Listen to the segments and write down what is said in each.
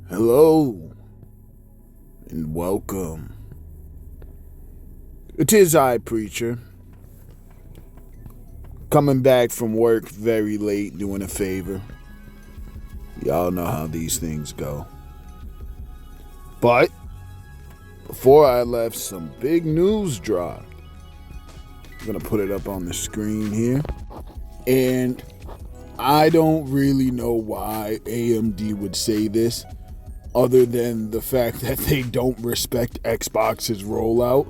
Hello and welcome. It is I, Preacher, coming back from work very late doing a favor. Y'all know how these things go. But before I left, some big news dropped. I'm going to put it up on the screen here. And I don't really know why AMD would say this, other than the fact that they don't respect Xbox's rollout.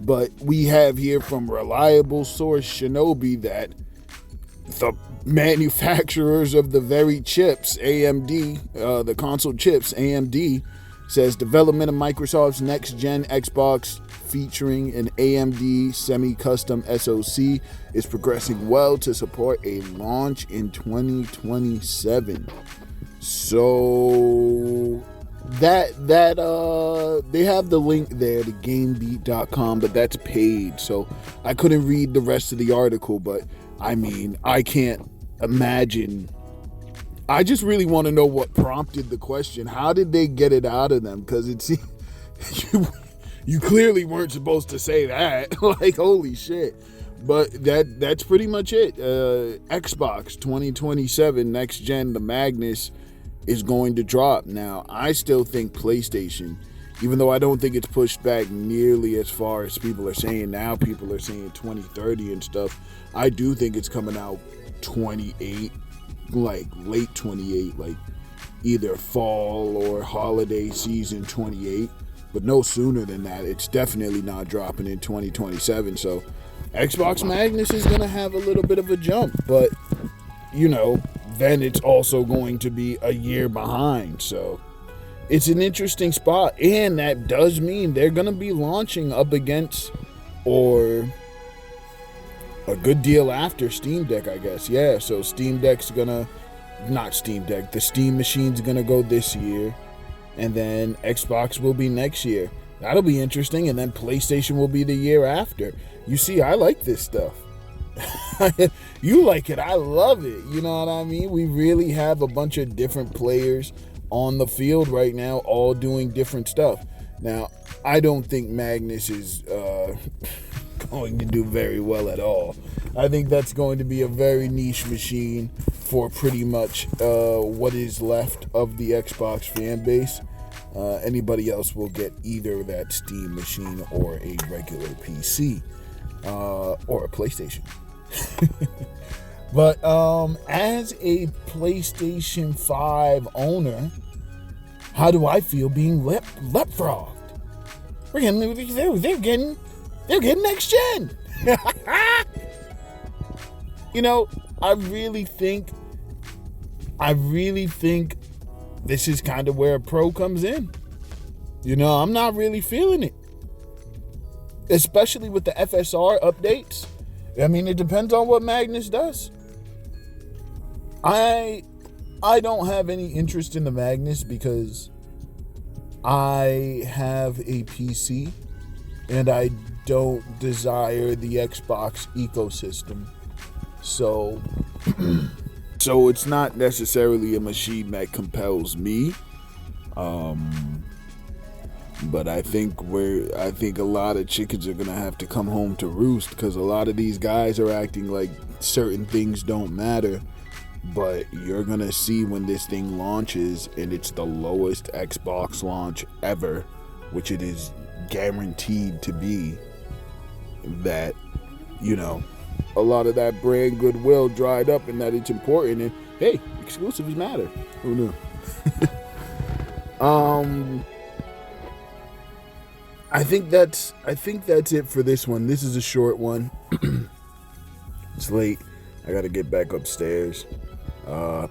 But we have here from reliable source Shinobi that the manufacturers of the very chips, AMD, the console chips, AMD, says development of Microsoft's next-gen Xbox featuring an AMD semi-custom SoC is progressing well to support a launch in 2027. So that they have the link there to gamebeat.com, but that's paid, so I couldn't read the rest of the article. But I mean, I can't imagine. I just really want to know what prompted the question. How did they get it out of them? Because it's you clearly weren't supposed to say that. Like, holy shit. But that's pretty much it. Xbox 2027 next gen, the Magnus, is going to drop. Now, I still think PlayStation, even though I don't think it's pushed back nearly as far as people are saying now. People are saying 2030 and stuff. I do think it's coming out 28, like late 28, like either fall or holiday season 28, but no sooner than that. It's definitely not dropping in 2027. So Xbox Magnus is going to have a little bit of a jump, but you know, then it's also going to be a year behind. So it's an interesting spot, and that does mean they're going to be launching up against or a good deal after Steam Deck, I guess. Yeah, so Steam Deck's gonna, not Steam Deck, the Steam machine's gonna go this year, and then Xbox will be next year. That'll be interesting, and then PlayStation will be the year after. You see, I like this stuff. You like it, I love it. You know what I mean? We really have a bunch of different players on the field right now, all doing different stuff. Now, I don't think Magnus is going to do very well at all. I think that's going to be a very niche machine for pretty much what is left of the Xbox fan base. Anybody else will get either that Steam machine or a regular PC or a PlayStation. But as a PlayStation 5 owner, how do I feel being leapfrogged? They're getting next gen. You know, I really think this is kind of where a pro comes in. You know, I'm not really feeling it, especially with the FSR updates. I mean, it depends on what Magnus does. I don't have any interest in the Magnus because I have a PC and I don't desire the Xbox ecosystem. So it's not necessarily a machine that compels me. But I think a lot of chickens are gonna have to come home to roost, because a lot of these guys are acting like certain things don't matter. But you're gonna see when this thing launches, and it's the lowest Xbox launch ever, which it is guaranteed to be, that, you know, a lot of that brand goodwill dried up, and that it's important. And hey, exclusives matter. Who knew? I think that's it for this one. This is a short one. It's late. I gotta get back upstairs. I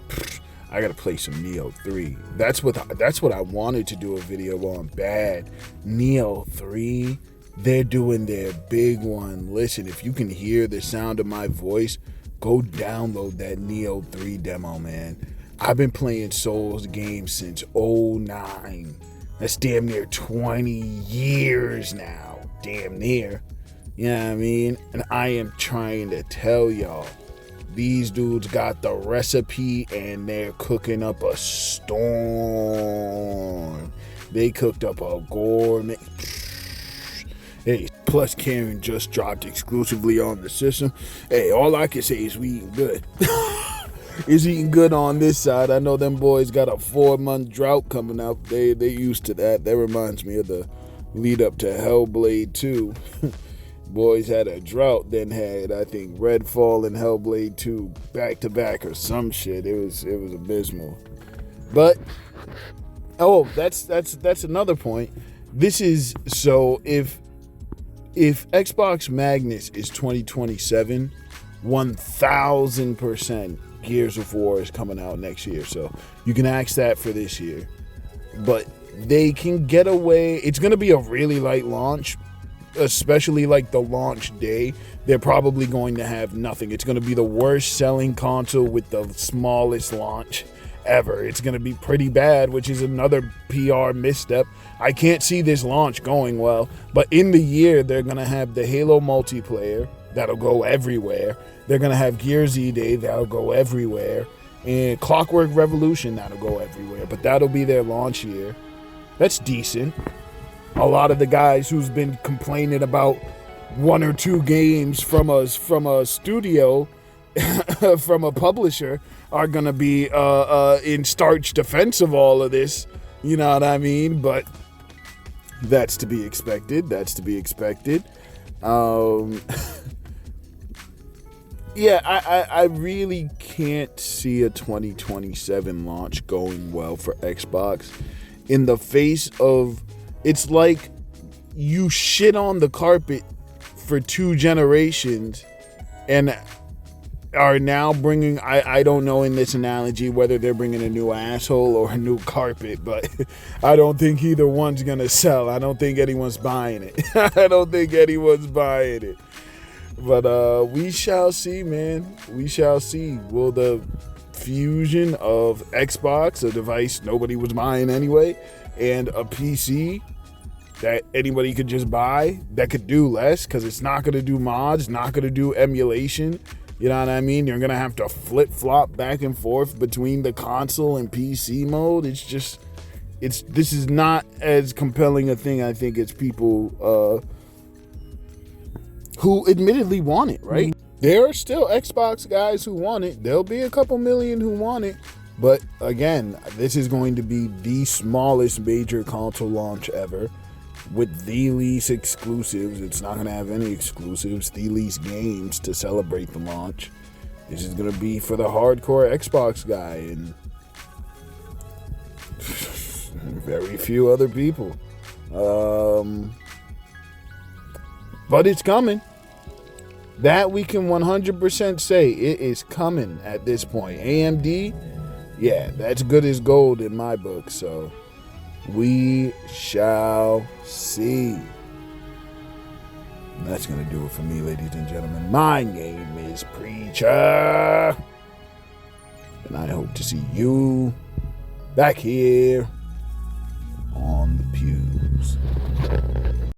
gotta play some Neo 3. That's what I wanted to do a video on bad. Neo 3. They're doing their big one. Listen, if you can hear the sound of my voice, go download that Neo 3 demo, man. I've been playing Souls games since '09. That's damn near 20 years now. Damn near. You know what I mean? And I am trying to tell y'all, these dudes got the recipe and they're cooking up a storm. They cooked up a gourmet. Hey, plus Karen just dropped exclusively on the system. Hey, all I can say is we eating good. Is eating good on this side. I know them boys got a 4-month drought coming up. They used to that. That reminds me of the lead up to Hellblade 2. Boys had a drought, then had, I think, Redfall and Hellblade 2 back to back or some shit. It was abysmal. But that's another point. This is so if Xbox Magnus is 2027, 1000% Gears of War is coming out next year. So you can ask that for this year. But they can get away. It's going to be a really light launch, especially like the launch day. They're probably going to have nothing. It's going to be the worst selling console with the smallest launch ever. It's going to be pretty bad, which is another PR misstep. I can't see this launch going well, but in the year they're going to have the Halo multiplayer that'll go everywhere. They're going to have Gears E-Day that'll go everywhere, and Clockwork Revolution that'll go everywhere, but that'll be their launch year. That's decent. A lot of the guys who's been complaining about 1 or 2 games from a studio from a publisher are going to be in starch defense of all of this. You know what I mean? But that's to be expected. Yeah, I really can't see a 2027 launch going well for Xbox in the face of, it's like you shit on the carpet for 2 generations and are now bringing, I don't know in this analogy whether they're bringing a new asshole or a new carpet, but I don't think either one's going to sell. I don't think anyone's buying it. But we shall see, man. We shall see. Will the fusion of Xbox, a device nobody was buying anyway, and a PC that anybody could just buy that could do less because it's not going to do mods, not going to do emulation. You know what I mean? You're going to have to flip-flop back and forth between the console and PC mode. This is not as compelling a thing, I think, as people who admittedly want it, right? There are still Xbox guys who want it. There'll be a couple million who want it. But again, this is going to be the smallest major console launch ever with the least exclusives. It's not going to have any exclusives, the least games to celebrate the launch. This is going to be for the hardcore Xbox guy and very few other people. But it's coming. That we can 100% say. It is coming at this point. AMD, yeah, that's good as gold in my book. So we shall see. That's going to do it for me, ladies and gentlemen. My name is Preacher. And I hope to see you back here